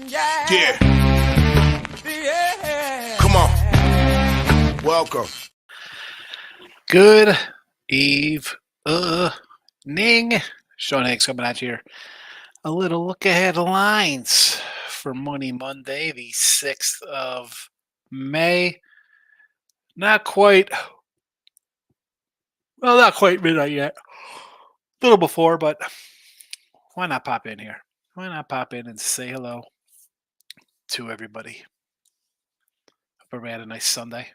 Yeah. Come on. Welcome. Good evening. Sean Higgs coming at you here. A little look ahead lines for Money Monday, the 6th of May. Not quite midnight yet. A little before, but why not pop in here? Why not pop in and say hello to everybody? Hope everybody had a nice Sunday.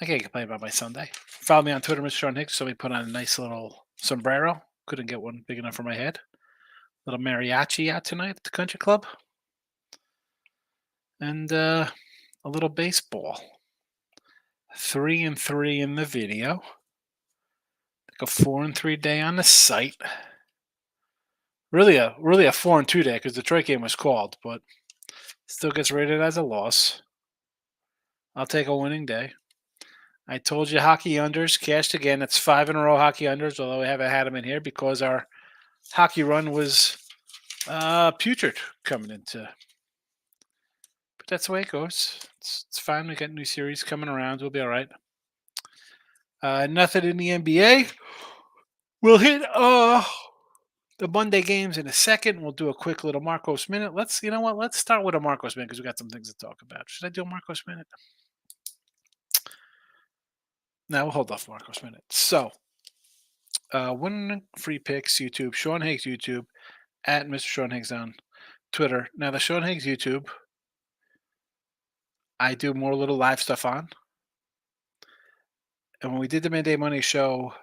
I can't complain about my Sunday. Follow me on Twitter, Mr. Sean Higgs. Somebody put on a nice little sombrero. Couldn't get one big enough for my head. Little mariachi out tonight at the country club. And a little baseball. 3-3 in the video. Like a 4-3 day on the site. Really a 4-2 day because the Detroit game was called, but still gets rated as a loss. I'll take a winning day. I told you hockey unders cashed again. It's 5 in a row hockey unders, although we haven't had them in here because our hockey run was putrid coming into. But that's the way it goes. It's fine. We got new series coming around. We'll be all right. Nothing in the NBA. We'll hit the Monday games in a second. We'll do a quick little Marcos Minute. Let's start with a Marcos Minute because we got some things to talk about. Should I do a Marcos Minute? No, we'll hold off Marcos Minute. So, Winning Free Picks YouTube, Sean Higgs YouTube, at Mr. Sean Higgs on Twitter. Now, the Sean Higgs YouTube, I do more little live stuff on. And when we did the Midday Money show,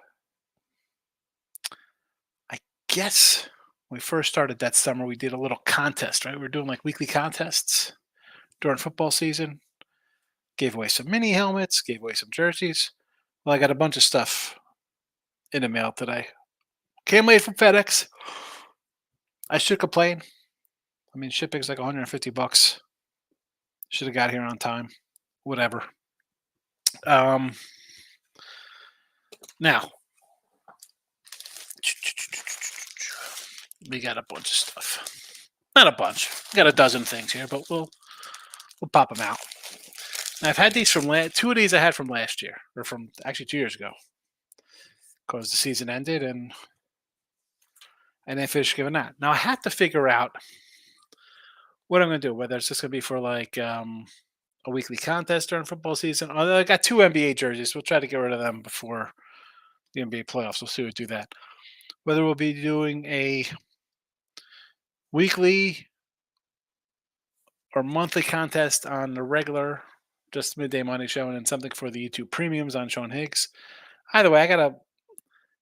I guess when we first started that summer, we did a little contest, right? We were doing like weekly contests during football season. Gave away some mini helmets, gave away some jerseys. Well, I got a bunch of stuff in the mail today. Came late from FedEx. I should complain. I mean, shipping's like $150. Should have got here on time. Whatever. Now, we got a bunch of stuff. Not a bunch. We got a dozen things here, but we'll pop them out. Now, I've had these from two of these I had from last year, or from actually 2 years ago, because the season ended and I didn't finish giving that. Now, I had to figure out what I'm going to do, whether it's just going to be for like a weekly contest during football season. I got 2 NBA jerseys. We'll try to get rid of them before the NBA playoffs. We'll see what we do that. Whether we'll be doing a weekly or monthly contest on the regular, just Midday Money show, and then something for the YouTube premiums on Sean Higgs. Either way, I got to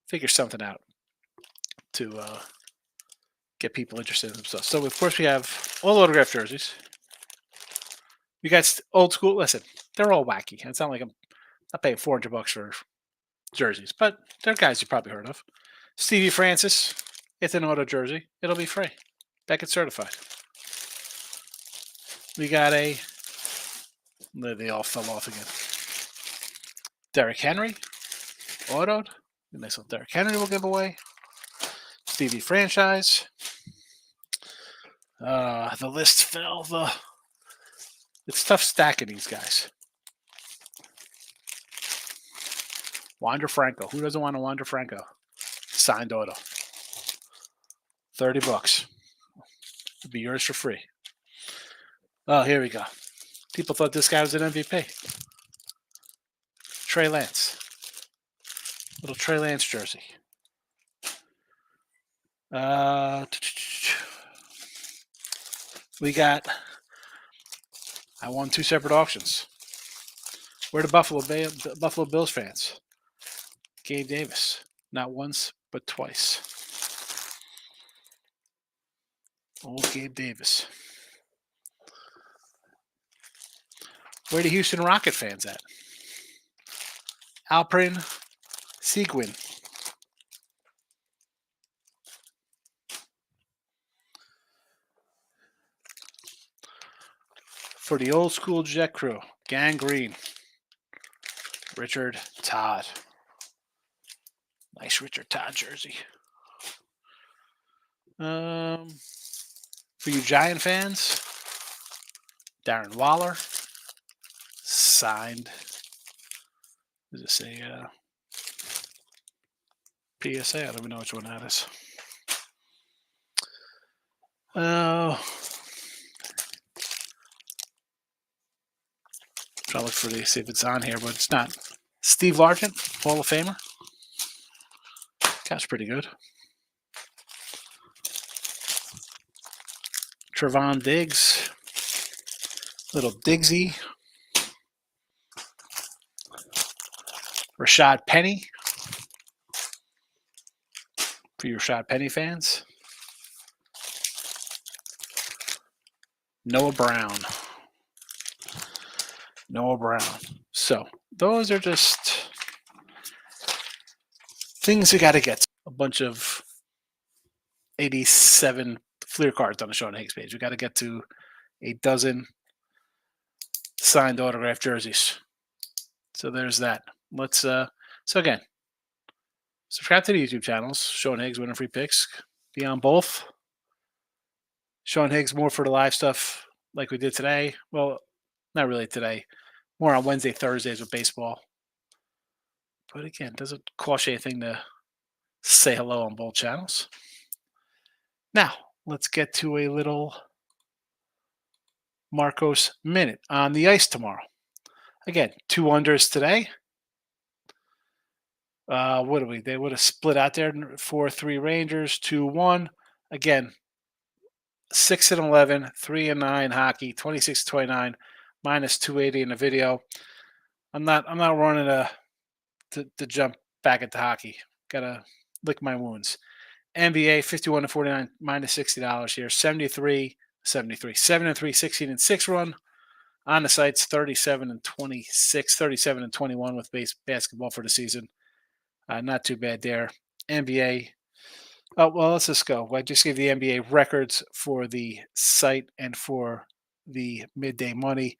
figure something out to get people interested in stuff. So, of course, we have all autographed jerseys. We got old school. Listen, they're all wacky. It's not like I'm not paying $400 for jerseys, but they're guys you probably heard of. Stevie Francis, it's an auto jersey. It'll be free. Beckett certified. We got they all fell off again. Derrick Henry, autoed. A nice little Derrick Henry will give away. Stevie franchise. The list fell. It's tough stacking these guys. Wander Franco. Who doesn't want a Wander Franco? Signed auto. $30. It'll be yours for free. Oh, here we go. People thought this guy was an MVP. Trey Lance. Little Trey Lance jersey. We got. I won 2 separate auctions. We're the Buffalo Bills fans. Gabe Davis. Not once, but twice. Old Gabe Davis. Where are the Houston Rocket fans at? Alprin Seguin. For the old school Jet crew, Gang Green. Richard Todd. Nice Richard Todd jersey. For you Giant fans, Darren Waller signed. Is this a PSA? I don't even know which one that is. Oh, try to look for see if it's on here, but it's not. Steve Largent, Hall of Famer. That's pretty good. Trevon Diggs, little Diggsy. Rashad Penny, for your Rashad Penny fans. Noah Brown. So those are just things we got to get. A bunch of 87 Fleer cards on the Sean Higgs page. We got to get to a dozen signed autographed jerseys. So there's that. Let's so again, subscribe to the YouTube channels. Sean Higgs, Winning Free Picks. Be on both. Sean Higgs more for the live stuff like we did today. Well, not really today. More on Wednesday, Thursdays with baseball. But again, it doesn't cost you anything to say hello on both channels. Now, let's get to a little Marcos Minute on the ice tomorrow. Again, 2 unders today. What do we? They would have split out there 4-3 Rangers, 2-1. Again, 6-11, 3-9 hockey, 26-29, minus 280 in the video. I'm not running to jump back into hockey. Gotta lick my wounds. NBA 51-49, minus $60 here. 73, 7-3, 16-6 run. On the sites 37-26, 37-21 with basketball for the season. Not too bad there. NBA. Oh, well, let's just go. I just gave the NBA records for the site and for the midday money.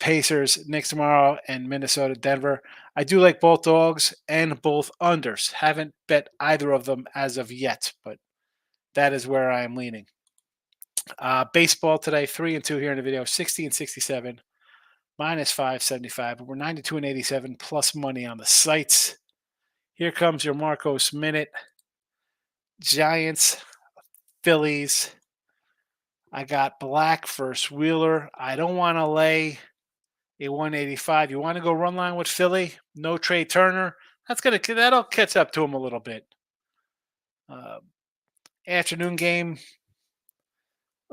Pacers, Knicks tomorrow, and Minnesota, Denver. I do like both dogs and both unders. Haven't bet either of them as of yet, but that is where I am leaning. Baseball today, 3-2 here in the video, 60-67, minus 575. But we're 92-87 plus money on the sites. Here comes your Marcos Minute. Giants, Phillies. I got Black versus Wheeler. I don't want to lay a 185. You want to go run line with Philly? No Trey Turner. That'll catch up to him a little bit. Afternoon game.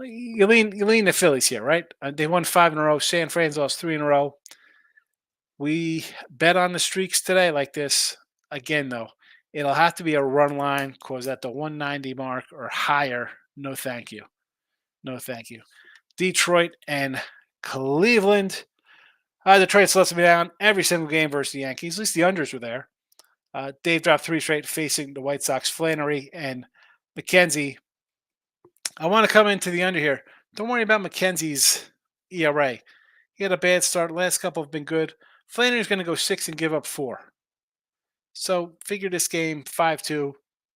You lean the Phillies here, right? They won 5 in a row. San Fran's lost 3 in a row. We bet on the streaks today like this. Again, though, it'll have to be a run line because at the 190 mark or higher, no thank you. No thank you. Detroit and Cleveland. Detroit's lets me down every single game versus the Yankees. At least the unders were there. Dave dropped 3 straight facing the White Sox. Flannery and McKenzie. I want to come into the under here. Don't worry about McKenzie's ERA. He had a bad start. Last couple have been good. Flannery's going to go 6 and give up 4. So figure this game 5-2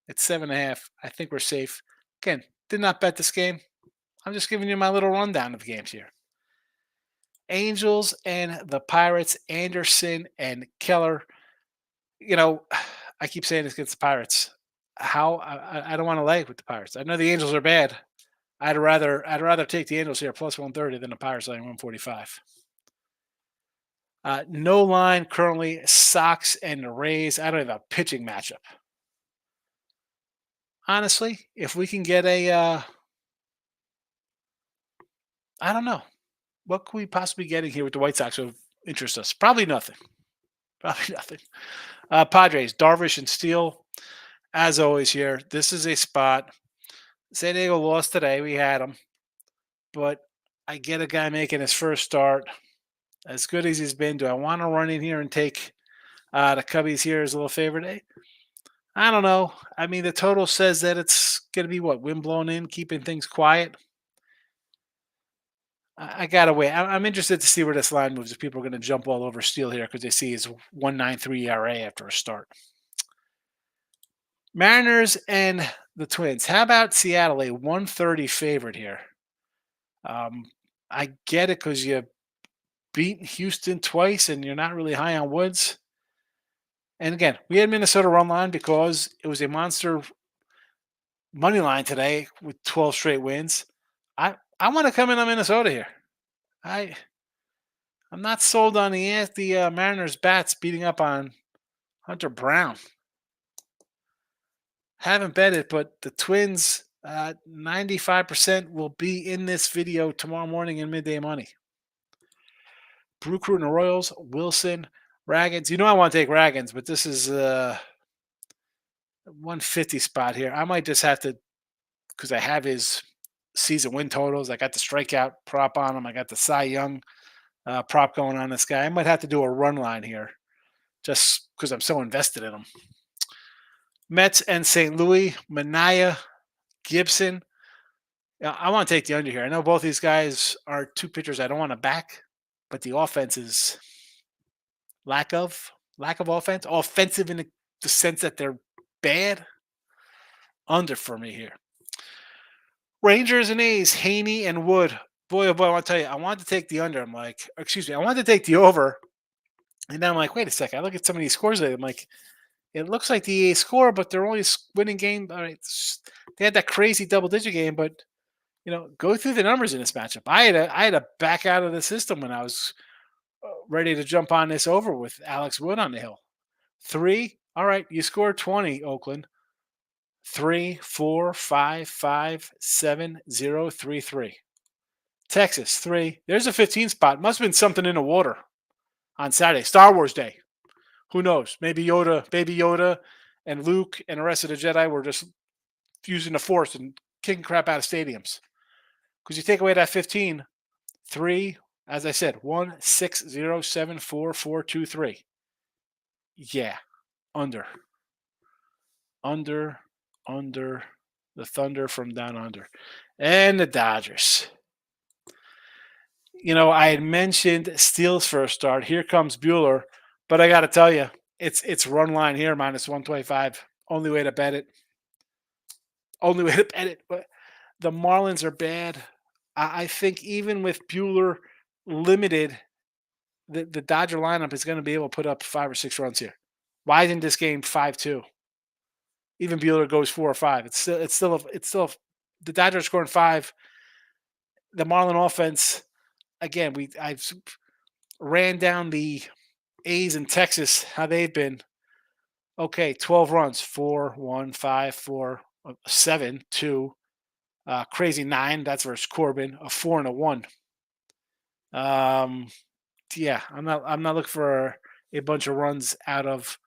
at 7.5. I think we're safe. Again, did not bet this game. I'm just giving you my little rundown of the games here. Angels and the Pirates, Anderson and Keller. You know, I keep saying this against the Pirates. I don't want to lay with the Pirates. I know the Angels are bad. I'd rather take the Angels here plus 130 than the Pirates laying 145. No line currently, Sox and the Rays. I don't have a pitching matchup. Honestly, if we can get I don't know. What could we possibly be getting here with the White Sox that would interest us? Probably nothing. Padres, Darvish and Steele. As always here, this is a spot. San Diego lost today. We had him. But I get a guy making his first start. As good as he's been, do I want to run in here and take the Cubbies here as a little favorite? I don't know. I mean, the total says that it's going to be wind blown in, keeping things quiet. I got to wait. I'm interested to see where this line moves. If people are going to jump all over Steele here because they see his 1.93 ERA after a start. Mariners and the Twins. How about Seattle, a 130 favorite here? Um, I get it because you beat Houston twice and you're not really high on Woods. And again, we had Minnesota run line because it was a monster money line today with 12 straight wins. I want to come in on Minnesota here. I I'm not sold on the Mariners bats beating up on Hunter Brown. Haven't bet it, but the Twins 95% will be in this video tomorrow morning in midday money. Brew Crew and the Royals, Wilson, Raggins. You know I want to take Raggins, but this is 150 spot here. I might just have to because I have his season win totals. I got the strikeout prop on him. I got the Cy Young prop going on this guy. I might have to do a run line here just because I'm so invested in him. Mets and St. Louis, Mania, Gibson. I want to take the under here. I know both these guys are two pitchers I don't want to back, but the offense is lack of offense, offensive in the sense that they're bad. Under for me here. Rangers and A's, Haney and Wood. Boy, oh boy, I want to tell you, I wanted to take the under. I'm like, excuse me, I wanted to take the over. And then I'm like, wait a second. I look at some of these scores there. I'm like, it looks like the A's score, but they're only winning game. All right, they had that crazy double-digit game, but go through the numbers in this matchup. I had to back out of the system when I was ready to jump on this over with Alex Wood on the hill. 3, all right, you scored 20, Oakland. 3, 4, 5, 5, 7, 0, 3, 3. Texas 3. There's a 15 spot. Must have been something in the water on Saturday, Star Wars Day. Who knows? Maybe Baby Yoda, and Luke and the rest of the Jedi were just using the Force and kicking crap out of stadiums. Because you take away that 15, 3, as I said, 1, 6, 0, 7, 4, 4, 2, 3. Yeah, under, the Thunder from down under, and the Dodgers. I had mentioned Steele's first start. Here comes Bueller, but I got to tell you, it's run line here minus 125. Only way to bet it. But the Marlins are bad. I think even with Bueller limited, the Dodger lineup is going to be able to put up 5 or 6 runs here. Why isn't this game 5-2? Even Bueller goes 4 or 5. It's still the Dodgers scoring 5. The Marlin offense, again, I've ran down the A's in Texas, how they've been. Okay, 12 runs, 4, 1, 5, 4, 7, 2, crazy 9. That's versus Corbin, a 4 and a 1. Yeah, I'm not looking for a bunch of runs out of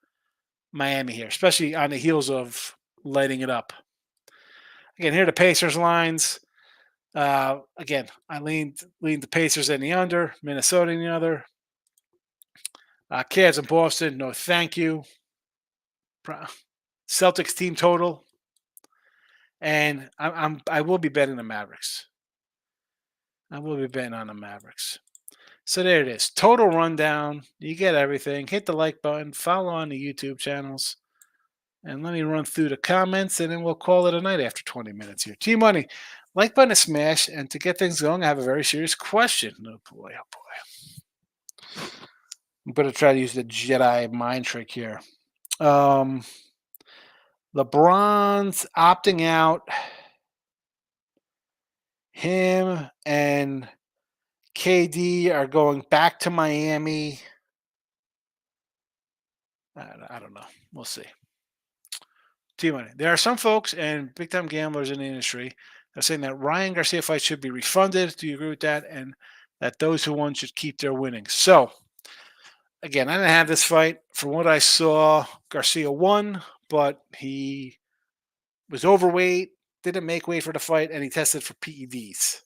Miami here, especially on the heels of lighting it up. Again, here are the Pacers lines. Again, I leaned the Pacers in the under, Minnesota in the other. Cavs in Boston, no thank you. Celtics team total, and I will be betting the Mavericks. I will be betting on the Mavericks. So there it is. Total rundown. You get everything. Hit the like button. Follow on the YouTube channels. And let me run through the comments, and then we'll call it a night after 20 minutes here. T-Money, like button is smash. And to get things going, I have a very serious question. Oh, boy. I'm going to try to use the Jedi mind trick here. LeBron's opting out. Him and KD are going back to Miami. I don't know. We'll see. T-Money. There are some folks and big-time gamblers in the industry that are saying that Ryan Garcia fights should be refunded. Do you agree with that? And that those who won should keep their winnings. So, again, I didn't have this fight. From what I saw, Garcia won, but he was overweight, didn't make weight for the fight, and he tested for PEDs.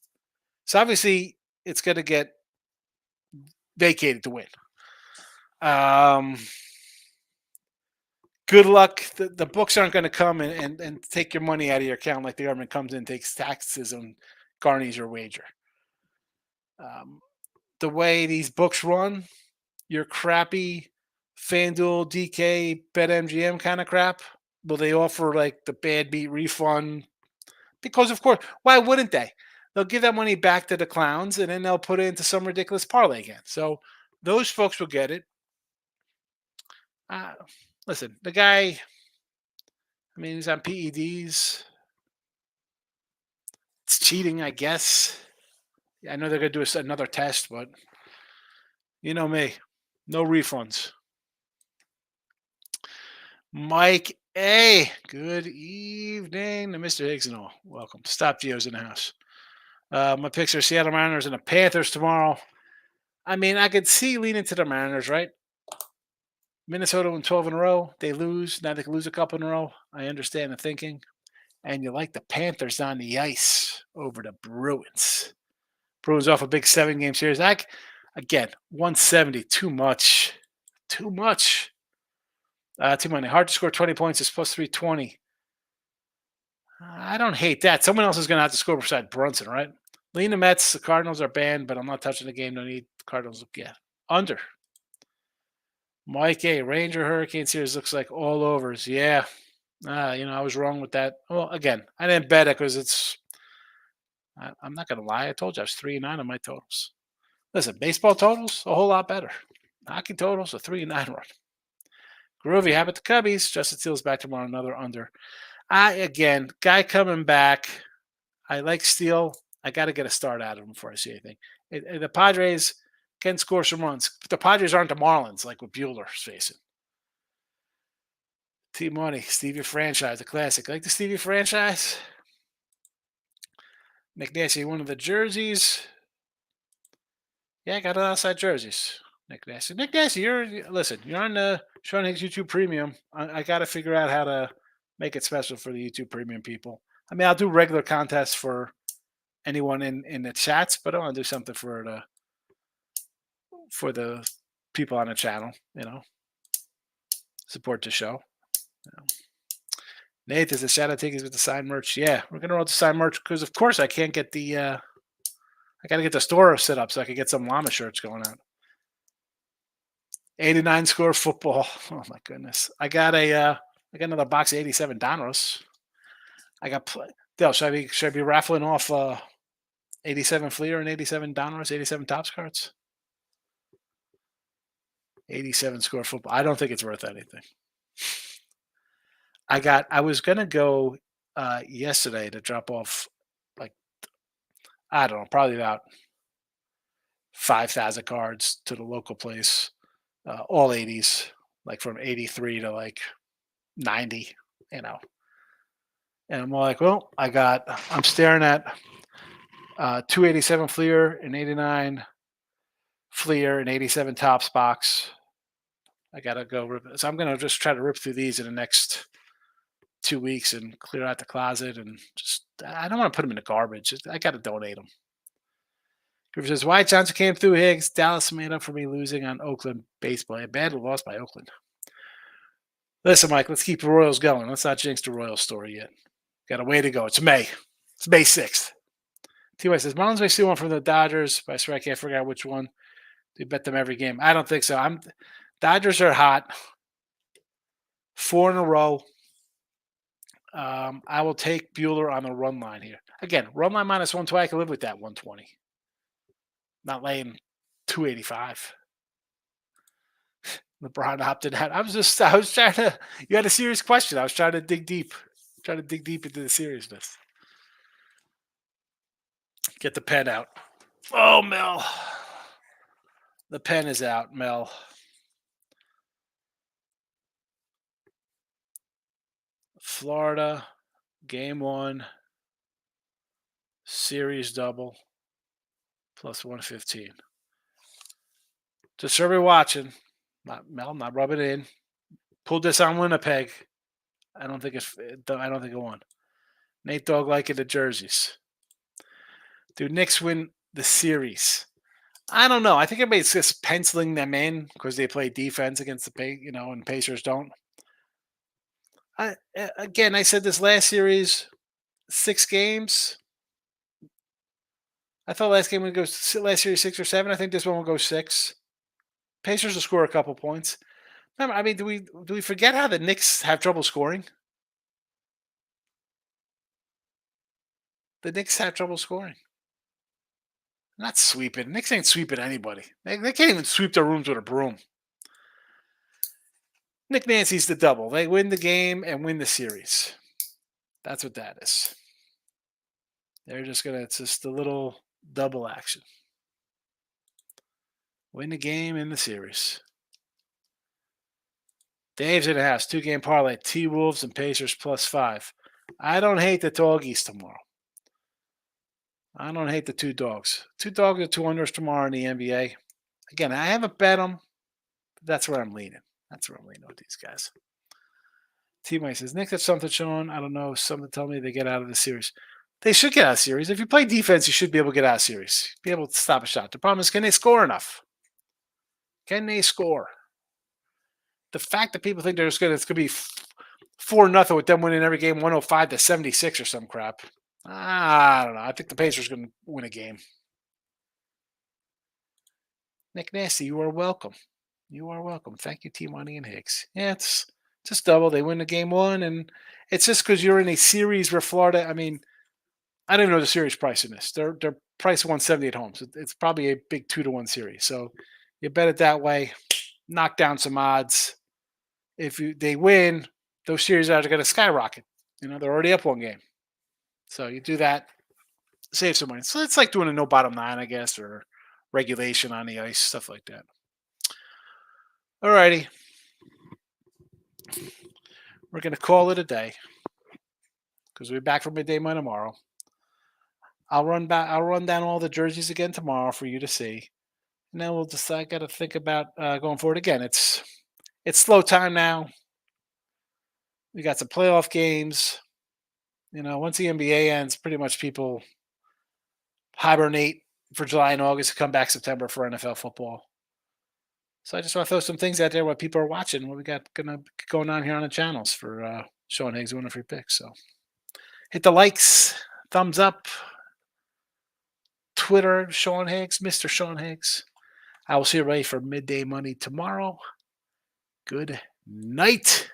So, obviously, it's going to get vacated to win. Good luck. The books aren't going to come and take your money out of your account like the government comes in, takes taxes, and garnish your wager. The way these books run, your crappy FanDuel, DK, BetMGM kind of crap, will they offer like the bad beat refund? Because, of course, why wouldn't they? they'll give that money back to the clowns, and then they'll put it into some ridiculous parlay again. So those folks will get it. Uh, Listen, the guy. I mean, he's on PEDs. It's cheating, I guess. I know they're gonna do another test, but you know me, no refunds. Mike A, good evening to Mr. Higgs and all. Welcome. Stop Geo's in the house. My picks are Seattle Mariners and the Panthers tomorrow. I mean, I could see leaning to the Mariners, right? Minnesota won 12 in a row. They lose. Now they can lose a couple in a row. I understand the thinking. And you like the Panthers on the ice over the Bruins. Bruins off a big 7-game series. Again, 170, too much. Too much. Too many. Hard to score 20 points is plus 320. I don't hate that. Someone else is going to have to score beside Brunson, right? Lean the Mets. The Cardinals are banned, but I'm not touching the game. No need. Cardinals, yeah. Under. Mike A. Ranger Hurricane series looks like all overs. Yeah. I was wrong with that. Well, again, I didn't bet it because I'm not going to lie. I told you I was 3-9 on my totals. Listen, baseball totals, a whole lot better. Hockey totals, a 3-9 run. Groovy, how about the Cubbies? Justin Steele's back tomorrow, another under. Again, guy coming back. I like Steele. I got to get a start out of him before I see anything. The Padres can score some runs. But the Padres aren't the Marlins like what Bueller's facing. T-Money, Stevie Franchise, a classic. Like the Stevie Franchise? Nick Nasty, one of the jerseys. Yeah, I got it outside jerseys. Nick Nasty. Nick Nasty, you're on the Sean Higgs YouTube Premium. I got to figure out how to make it special for the YouTube Premium people. I mean, I'll do regular contests for anyone in the chats, but I want to do something for the people on the channel. Support the show. Nate, is the shadow tickets with the signed merch? Yeah, we're gonna roll the signed merch because, of course, I can't get the. I got to get the store set up so I can get some llama shirts going out. 89 score football. Oh my goodness! I got another box of 87 Donruss. I got. Dale, should I be raffling off 87 Fleer and 87 Donruss, 87 Topps cards? 87 score football. I don't think it's worth anything. I was gonna go yesterday to drop off, like, I don't know, probably about 5,000 cards to the local place, all 80s, like from 83 to like 90, you know. And I'm like, well, I'm staring at 287 Fleer and 89 Fleer and 87 Tops box. I gotta go rip it. So I'm gonna just try to rip through these in the next 2 weeks and clear out the closet, and I don't want to put them in the garbage. I got to donate them. Griffin says, Wyatt Johnson came through Higgs. Dallas made up for me losing on Oakland baseball. A bad loss by Oakland. Listen, Mike, let's keep the Royals going. Let's not jinx the Royals story yet. Got a way to go. It's May. It's May 6th. T.Y. says, Marlins may steal one from the Dodgers, but I swear I can't figure out which one. They bet them every game. I don't think so. Dodgers are hot. 4 in a row. I will take Bueller on the run line here. Again, run line minus 120. I can live with that 120. Not laying 285. LeBron opted out. I was trying to, you had a serious question. I was trying to dig deep. Trying to dig deep into the seriousness. Get the pen out. Oh, Mel. The pen is out, Mel. Florida, game 1, series double, plus 115. Just so everybody watching, not rub it in. Pulled this on Winnipeg. I don't think it won. Nate Dogg liking the jerseys. Do Knicks win the series? I don't know. I think everybody's just penciling them in because they play defense against and Pacers don't. I said this last series, 6 games. I thought last series 6 or 7. I think this one will go 6. Pacers will score a couple points. Remember, I mean, do we forget how the Knicks have trouble scoring? The Knicks have trouble scoring. Not sweeping. Knicks ain't sweeping anybody. They can't even sweep their rooms with a broom. Nick Nancy's the double. They win the game and win the series. That's what that is. They're just gonna. It's just a little double action. Win the game in the series. Dave's in the house. 2-game parlay. T-Wolves and Pacers +5. I don't hate the doggies tomorrow. I don't hate the 2 dogs. 2 dogs or 2 unders tomorrow in the NBA. Again, I haven't bet them. But that's where I'm leaning. That's where I'm leaning with these guys. T-Mike says, Nick, that's something showing. I don't know. Something tell me they get out of the series. They should get out of the series. If you play defense, you should be able to get out of the series. Be able to stop a shot. The problem is, can they score enough? Can they score? The fact that people think it's going to be 4-0 with them winning every game 105-76 or some crap. I don't know. I think the Pacers are going to win a game. Nick Nasty, you are welcome. You are welcome. Thank you, T-Money and Higgs. Yeah, it's just double. They win the game 1, and it's just because you're in a series where Florida, I mean, I don't even know the series price in this. They're price 170 at home. So it's probably a big 2-1 series. So you bet it that way. Knock down some odds. If they win, those series odds are going to skyrocket. They're already up 1 game. So you do that, save some money. So it's like doing a no bottom 9, I guess, or regulation on the ice, stuff like that. All righty. We're going to call it a day because we'll be back for midday money tomorrow. I'll run down all the jerseys again tomorrow for you to see. And then we'll decide. Got to think about going forward again. It's slow time now. We got some playoff games. Once the NBA ends, pretty much people hibernate for July and August to come back September for NFL football. So I just want to throw some things out there while people are watching what we got going on here on the channels for Sean Higgs winning free picks. So hit the likes, thumbs up, Twitter, Sean Higgs, Mr. Sean Higgs. I will see you ready for midday money tomorrow. Good night.